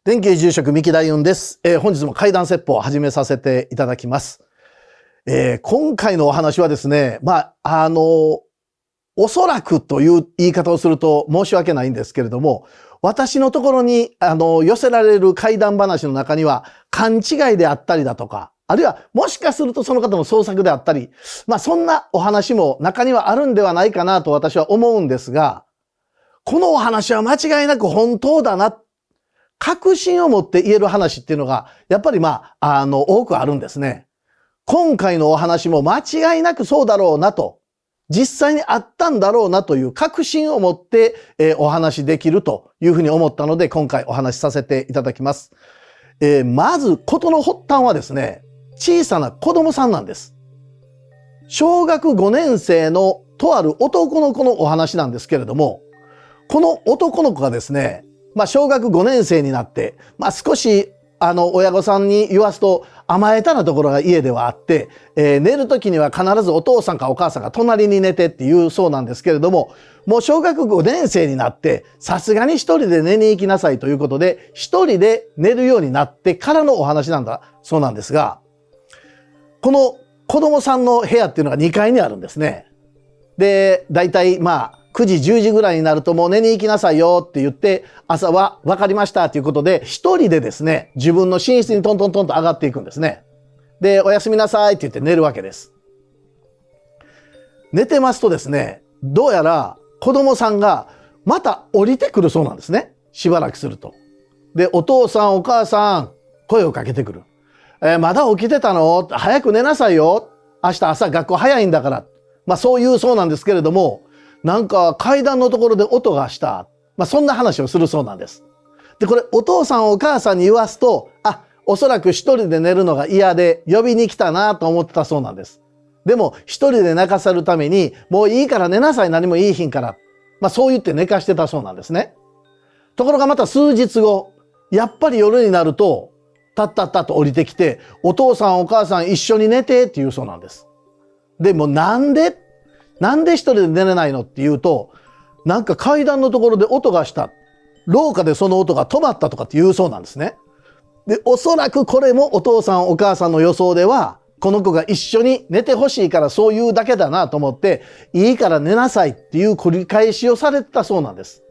電気住職三木大雲です。本日も怪談説法を始めさせていただきます。今回のお話はですね、おそらくという言い方をすると申し訳ないんですけれども、私のところに寄せられる怪談話の中には勘違いであったりだとか、あるいはもしかするとその方の創作であったり、そんなお話も中にはあるんではないかなと私は思うんですが、このお話は間違いなく本当だな、確信を持って言える話っていうのが、やっぱり多くあるんですね。今回のお話も間違いなくそうだろうなと、実際にあったんだろうなという確信を持って、お話できるというふうに思ったので、今回お話しさせていただきます。まず、事の発端はですね、小さな子供さんなんです。小学5年生のとある男の子のお話なんですけれども、この男の子がですね、小学5年生になって、少し、親御さんに言わすと甘えたなところが家ではあって、寝る時には必ずお父さんかお母さんが隣に寝てっていうそうなんですけれども、もう小学5年生になって、さすがに一人で寝に行きなさいということで、一人で寝るようになってからのお話なんだそうなんですが、この子供さんの部屋っていうのが2階にあるんですね。で、だいたい9時、10時ぐらいになるともう寝に行きなさいよって言って、朝は分かりましたということで、一人でですね、自分の寝室にトントントンと上がっていくんですね。で、おやすみなさいって言って寝るわけです。寝てますとですね、どうやら子供さんがまた降りてくるそうなんですね。しばらくすると。で、お父さんお母さん、声をかけてくる。まだ起きてたの？早く寝なさいよ。明日朝学校早いんだから。そういうそうなんですけれども、なんか階段のところで音がした。そんな話をするそうなんです。で、これお父さんお母さんに言わすと、おそらく一人で寝るのが嫌で呼びに来たなと思ってたそうなんです。でも一人で寝かせるために、もういいから寝なさい、何もいいひんから。そう言って寝かしてたそうなんですね。ところがまた数日後、やっぱり夜になると、たったったと降りてきて、お父さんお母さん一緒に寝てって言うそうなんです。でもなんで一人で寝れないのって言うと、なんか階段のところで音がした。廊下でその音が止まったとかって言うそうなんですね。で、おそらくこれもお父さんお母さんの予想では、この子が一緒に寝てほしいからそう言うだけだなと思って、いいから寝なさいっていう繰り返しをされてたそうなんです。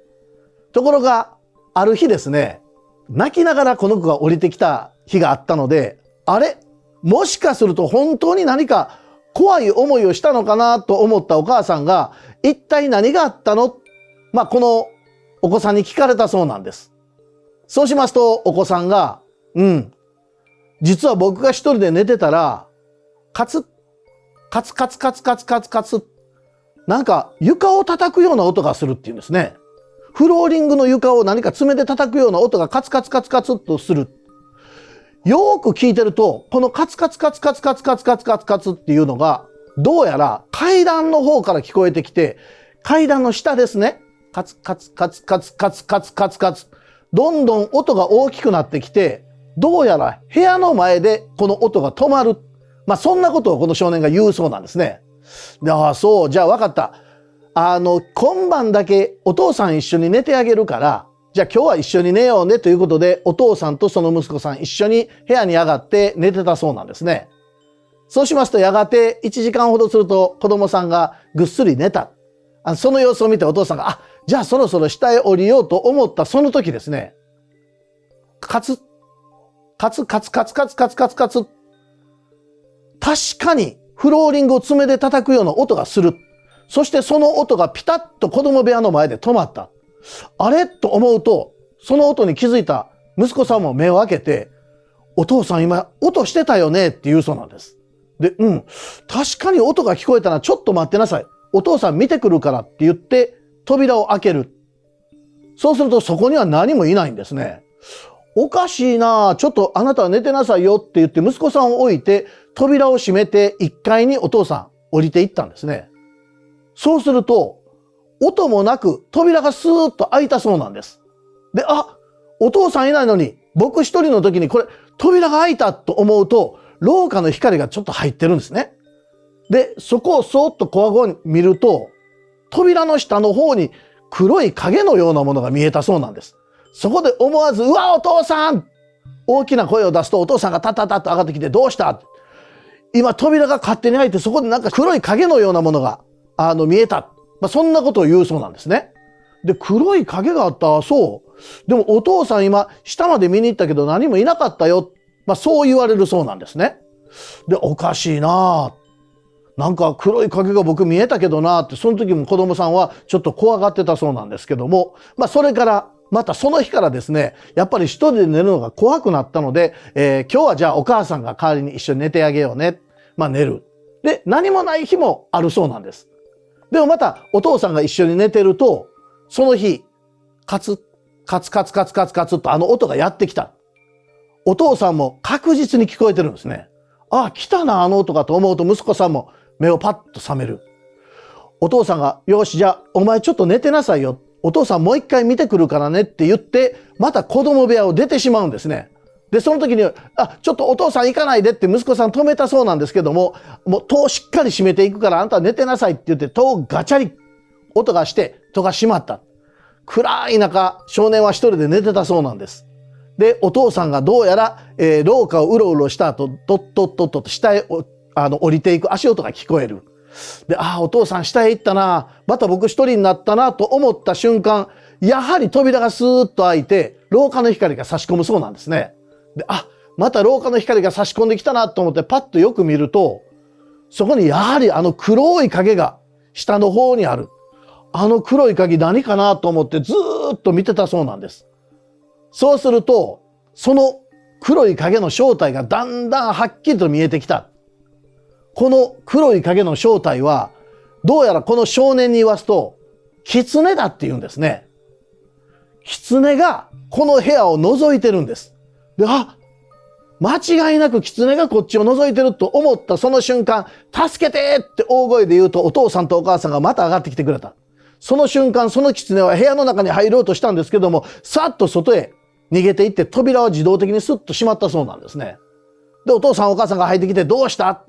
ところが、ある日ですね、泣きながらこの子が降りてきた日があったので、あれ？もしかすると本当に何か怖い思いをしたのかなと思ったお母さんが、一体何があったの？このお子さんに聞かれたそうなんです。そうしますと、お子さんが、実は僕が一人で寝てたら、カツカツカツカツカツカツカツ、なんか床を叩くような音がするっていうんですね。フローリングの床を何か爪で叩くような音がカツカツカツカツっとする。よーく聞いてると、このカツカツカツカツカツカツカツカツカツっていうのが、どうやら階段の方から聞こえてきて、階段の下ですね。カツカツカツカツカツカツカツカツ。どんどん音が大きくなってきて、どうやら部屋の前でこの音が止まる。そんなことをこの少年が言うそうなんですね。で、そう、じゃあ分かった。今晩だけお父さん一緒に寝てあげるから、じゃあ今日は一緒に寝ようねということで、お父さんとその息子さん一緒に部屋に上がって寝てたそうなんですね。そうしますとやがて1時間ほどすると子供さんがぐっすり寝た。その様子を見てお父さんが、じゃあそろそろ下へ降りようと思ったその時ですね、カツ、カツカツカツカツカツカツカツ。確かにフローリングを爪で叩くような音がする。そしてその音がピタッと子供部屋の前で止まった。あれと思うと、その音に気づいた息子さんも目を開けて、お父さん今音してたよねって言うそうなんです。で、確かに音が聞こえたらちょっと待ってなさい。お父さん見てくるからって言って扉を開ける。そうするとそこには何もいないんですね。おかしいな、ちょっとあなたは寝てなさいよって言って息子さんを置いて扉を閉めて1階にお父さん降りていったんですね。そうすると音もなく扉がスーッと開いたそうなんです。で、お父さんいないのに僕一人の時にこれ扉が開いたと思うと廊下の光がちょっと入ってるんですね。で、そこをそーっとこわごわに見ると扉の下の方に黒い影のようなものが見えたそうなんです。そこで思わず、うわ、お父さん大きな声を出すと、お父さんがタタタッと上がってきて、どうした？今扉が勝手に開いて、そこでなんか黒い影のようなものが見えた。そんなことを言うそうなんですね。で、黒い影があった。そう。でもお父さん今、下まで見に行ったけど何もいなかったよ。そう言われるそうなんですね。で、おかしいなぁ。なんか黒い影が僕見えたけどなぁって、その時も子供さんはちょっと怖がってたそうなんですけども、それから、またその日からですね、やっぱり一人で寝るのが怖くなったので、今日はじゃあお母さんが代わりに一緒に寝てあげようね。寝る。で、何もない日もあるそうなんです。でもまたお父さんが一緒に寝てると、その日、カツ、カツカツカツカツカツと音がやってきた。お父さんも確実に聞こえてるんですね。あ、来たな、音かと思うと息子さんも目をパッと覚める。お父さんが、よし、じゃあお前ちょっと寝てなさいよ。お父さんもう一回見てくるからねって言って、また子供部屋を出てしまうんですね。で、その時に、ちょっとお父さん行かないでって息子さん止めたそうなんですけども、もう戸をしっかり閉めていくからあんた寝てなさいって言って戸をガチャリ音がして戸が閉まった。暗い中、少年は一人で寝てたそうなんです。で、お父さんがどうやら、廊下をうろうろした後、ドッドッドッドと下へ降りていく足音が聞こえる。で、お父さん下へ行ったな、また僕一人になったなと思った瞬間、やはり扉がスーッと開いて、廊下の光が差し込むそうなんですね。で、また廊下の光が差し込んできたなと思ってパッとよく見ると、そこにやはり黒い影が下の方にある。黒い影何かなと思ってずーっと見てたそうなんです。そうすると、その黒い影の正体がだんだんはっきりと見えてきた。この黒い影の正体は、どうやらこの少年に言わすと、狐だって言うんですね。狐がこの部屋を覗いてるんです。で、間違いなく狐がこっちを覗いてると思ったその瞬間、助けてって大声で言うとお父さんとお母さんがまた上がってきてくれた。その瞬間、その狐は部屋の中に入ろうとしたんですけども、さっと外へ逃げていって扉は自動的にスッと閉まったそうなんですね。で、お父さんお母さんが入ってきて、どうした？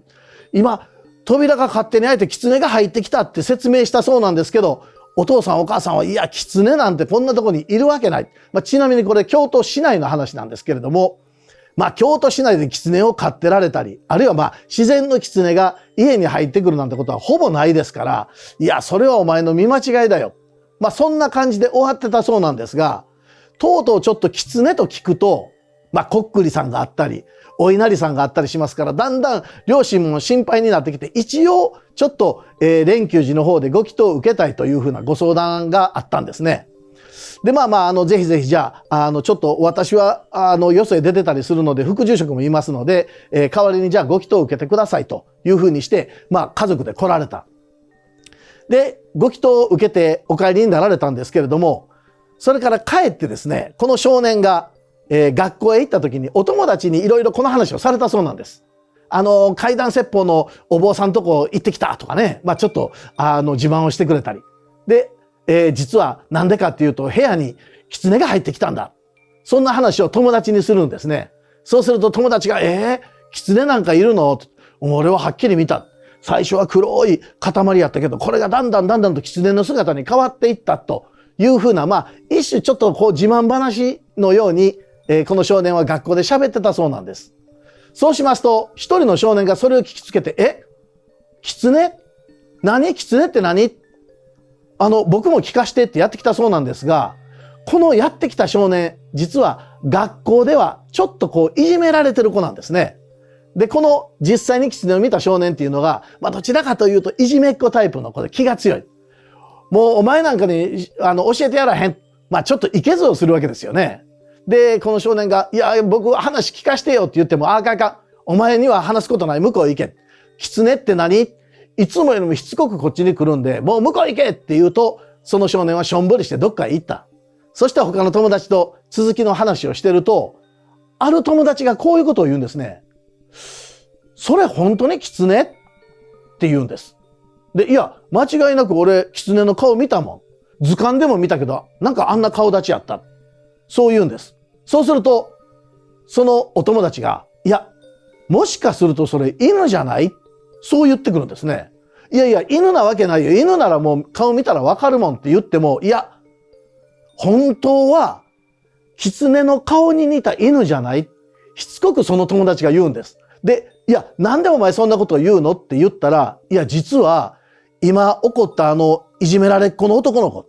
今、扉が勝手に開いて狐が入ってきたって説明したそうなんですけど、お父さんお母さんは、いや、狐なんてこんなとこにいるわけない。ちなみにこれ京都市内の話なんですけれども、京都市内で狐を飼ってられたり、あるいは自然の狐が家に入ってくるなんてことはほぼないですから、いや、それはお前の見間違いだよ。そんな感じで終わってたそうなんですが、とうとうちょっと狐と聞くと、こっくりさんがあったり、お稲荷さんがあったりしますから、だんだん両親も心配になってきて、一応ちょっと、蓮久寺の方でご祈祷を受けたいというふうなご相談があったんですね。で、ぜひぜひじゃあ、ちょっと私は、よそへ出てたりするので、副住職もいますので、代わりにじゃあご祈祷を受けてくださいというふうにして、家族で来られた。で、ご祈祷を受けてお帰りになられたんですけれども、それから帰ってですね、この少年が、学校へ行った時にお友達にいろいろこの話をされたそうなんです。怪談説法のお坊さんとこ行ってきたとかね、ちょっと、自慢をしてくれたり。で、実はなんでかっていうと、部屋に狐が入ってきたんだ。そんな話を友達にするんですね。そうすると友達が、狐なんかいるの？俺ははっきり見た。最初は黒い塊やったけど、これがだんだんと狐の姿に変わっていったというふうな、一種ちょっと自慢話のように、この少年は学校で喋ってたそうなんです。そうしますと、一人の少年がそれを聞きつけて、狐？狐って何？僕も聞かしてってやってきたそうなんですが、このやってきた少年、実は学校ではちょっといじめられてる子なんですね。で、この実際に狐を見た少年っていうのが、どちらかというといじめっ子タイプの子で気が強い。もうお前なんかに教えてやらへん。ちょっといけずをするわけですよね。で、この少年が、いや、僕話聞かしてよって言っても、あかんあかん。お前には話すことない。向こう行け。狐って何？いつもよりもしつこくこっちに来るんで、もう向こう行けって言うと、その少年はしょんぼりしてどっかへ行った。そして他の友達と続きの話をしてると、ある友達がこういうことを言うんですね。それ本当に狐？って言うんです。で、いや、間違いなく俺、狐の顔見たもん。図鑑でも見たけど、なんかあんな顔立ちやった。そう言うんです。そうすると、そのお友達が、いや、もしかするとそれ犬じゃない？そう言ってくるんですね。いやいや、犬なわけないよ。犬ならもう顔見たらわかるもんって言っても、いや、本当は狐の顔に似た犬じゃない？しつこくその友達が言うんです。で、いや、なんでお前そんなことを言うのって言ったら、いや、実は今起こったいじめられっ子の男の子。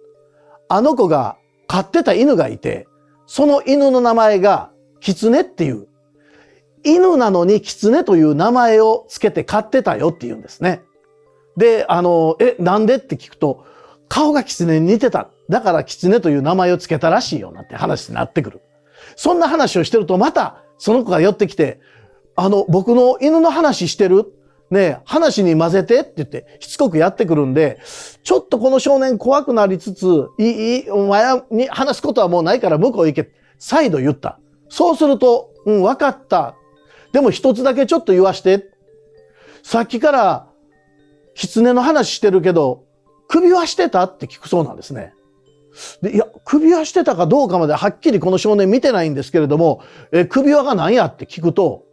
あの子が飼ってた犬がいて、その犬の名前が狐っていう。犬なのに狐という名前をつけて飼ってたよって言うんですね。で、なんでって聞くと、顔が狐に似てた。だから狐という名前をつけたらしいよなって話になってくる。そんな話をしてると、またその子が寄ってきて、僕の犬の話してる？ねえ、話に混ぜてって言ってしつこくやってくるんで、ちょっとこの少年怖くなりつつ、お前に話すことはもうないから向こう行け。再度言った。そうすると、わかった。でも一つだけちょっと言わして。さっきから狐の話してるけど、首輪してたって聞くそうなんですね。で、いや、首輪してたかどうかまではっきりこの少年見てないんですけれども、首輪が何やって聞くと、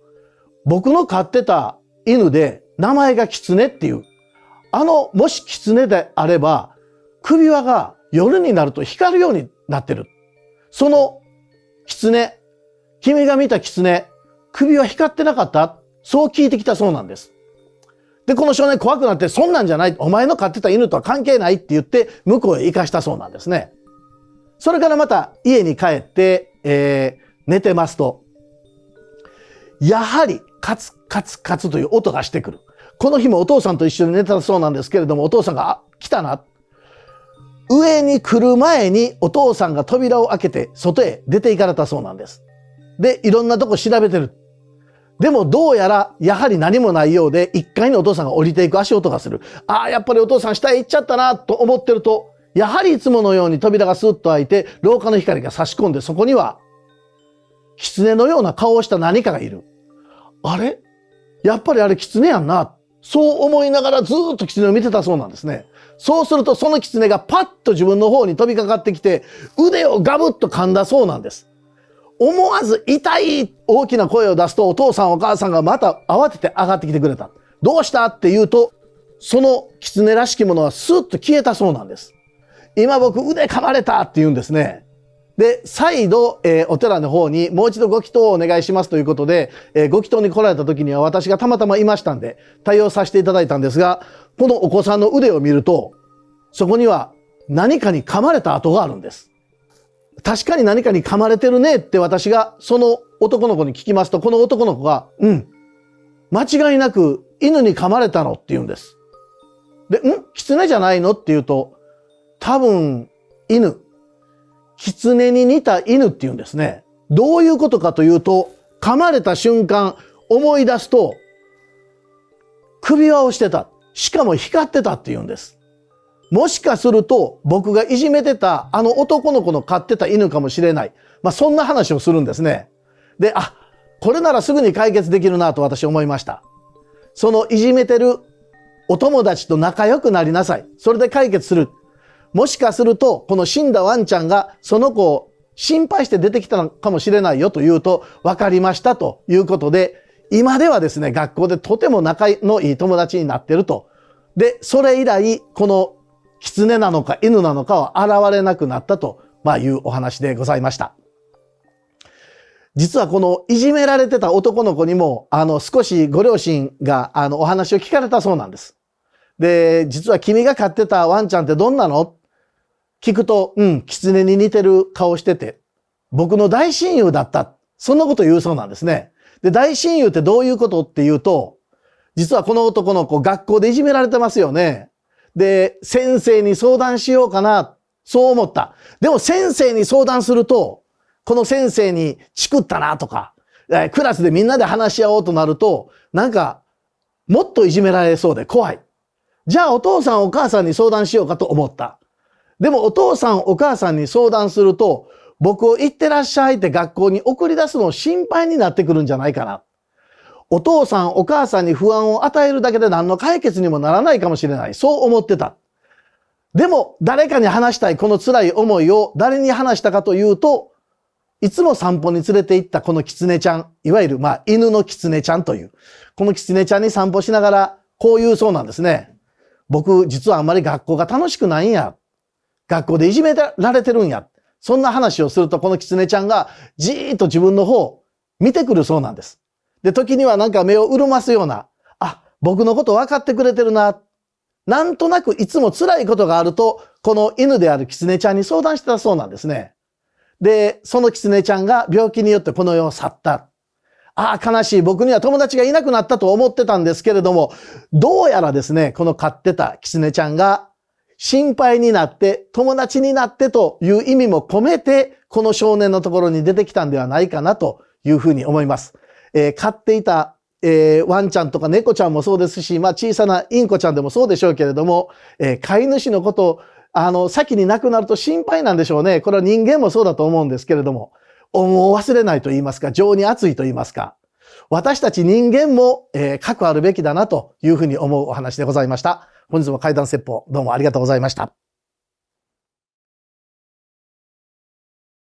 僕の飼ってた犬で名前が狐っていう。もし狐であれば、首輪が夜になると光るようになってる。その狐、君が見た狐、首輪光ってなかった？そう聞いてきたそうなんです。で、この少年怖くなって、そんなんじゃない。お前の飼ってた犬とは関係ないって言って、向こうへ行かしたそうなんですね。それからまた家に帰って、寝てますと、やはりカツカツカツという音がしてくる。この日もお父さんと一緒に寝たそうなんですけれども、お父さんが、来たな。上に来る前にお父さんが扉を開けて外へ出て行かれたそうなんです。で、いろんなとこ調べてる。でもどうやらやはり何もないようで、1階にお父さんが降りていく足音がする。ああ、やっぱりお父さん下へ行っちゃったなと思ってると、やはりいつものように扉がスッと開いて、廊下の光が差し込んで、そこには狐のような顔をした何かがいる。あれ？やっぱりあれ狐やんな。そう思いながらずーっと狐を見てたそうなんですね。そうするとその狐がパッと自分の方に飛びかかってきて、腕をガブッと噛んだそうなんです。思わず痛い大きな声を出すと、お父さんお母さんがまた慌てて上がってきてくれた。どうしたって言うと、その狐らしきものはスーッと消えたそうなんです。今僕腕噛まれたって言うんですね。で、再度、お寺の方にもう一度ご祈祷をお願いしますということで、ご祈祷に来られた時には私がたまたまいましたんで、対応させていただいたんですが、このお子さんの腕を見ると、そこには何かに噛まれた跡があるんです。確かに何かに噛まれてるねって私がその男の子に聞きますと、この男の子が、間違いなく犬に噛まれたのって言うんです。で、狐じゃないのって言うと、多分犬。狐に似た犬って言うんですね。どういうことかというと、噛まれた瞬間思い出すと、首輪をしてた。しかも光ってたって言うんです。もしかすると僕がいじめてたあの男の子の飼ってた犬かもしれない。そんな話をするんですね。で、これならすぐに解決できるなと私思いました。そのいじめてるお友達と仲良くなりなさい。それで解決する。もしかするとこの死んだワンちゃんがその子を心配して出てきたのかもしれないよと言うと、分かりましたということで、今ではですね、学校でとても仲のいい友達になってると。で、それ以来この狐なのか犬なのかは現れなくなったというお話でございました。実はこのいじめられてた男の子にも少しご両親がお話を聞かれたそうなんです。で、実は君が飼ってたワンちゃんってどんなの？聞くと、狐に似てる顔してて、僕の大親友だった。そんなこと言うそうなんですね。で、大親友ってどういうことっていうと、実はこの男の子学校でいじめられてますよね。で、先生に相談しようかな、そう思った。でも先生に相談すると、この先生にチクったなとか、クラスでみんなで話し合おうとなると、なんか、もっといじめられそうで怖い。じゃあお父さんお母さんに相談しようかと思った。でもお父さんお母さんに相談すると、僕を行ってらっしゃいって学校に送り出すの心配になってくるんじゃないかな。お父さんお母さんに不安を与えるだけで何の解決にもならないかもしれない。そう思ってた。でも誰かに話したいこの辛い思いを誰に話したかというと、いつも散歩に連れて行ったこの狐ちゃん、いわゆる犬の狐ちゃんという、この狐ちゃんに散歩しながらこう言うそうなんですね。僕実はあんまり学校が楽しくないんや。学校でいじめられてるんや。そんな話をすると、この狐ちゃんがじーっと自分の方を見てくるそうなんです。で、時にはなんか目を潤ますような、あ、僕のこと分かってくれてるな。なんとなくいつも辛いことがあると、この犬である狐ちゃんに相談してたそうなんですね。で、その狐ちゃんが病気によってこの世を去った。ああ、悲しい。僕には友達がいなくなったと思ってたんですけれども、どうやらですね、この飼ってた狐ちゃんが心配になって友達になってという意味も込めて、この少年のところに出てきたんではないかなというふうに思います。飼っていた、ワンちゃんとか猫ちゃんもそうですし、まあ小さなインコちゃんでもそうでしょうけれども、飼い主のことを先に亡くなると心配なんでしょうね。これは人間もそうだと思うんですけれども、恩を忘れないと言いますか、情に熱いと言いますか、私たち人間も、覚あるべきだなというふうに思うお話でございました。本日も怪談説法どうもありがとうございました。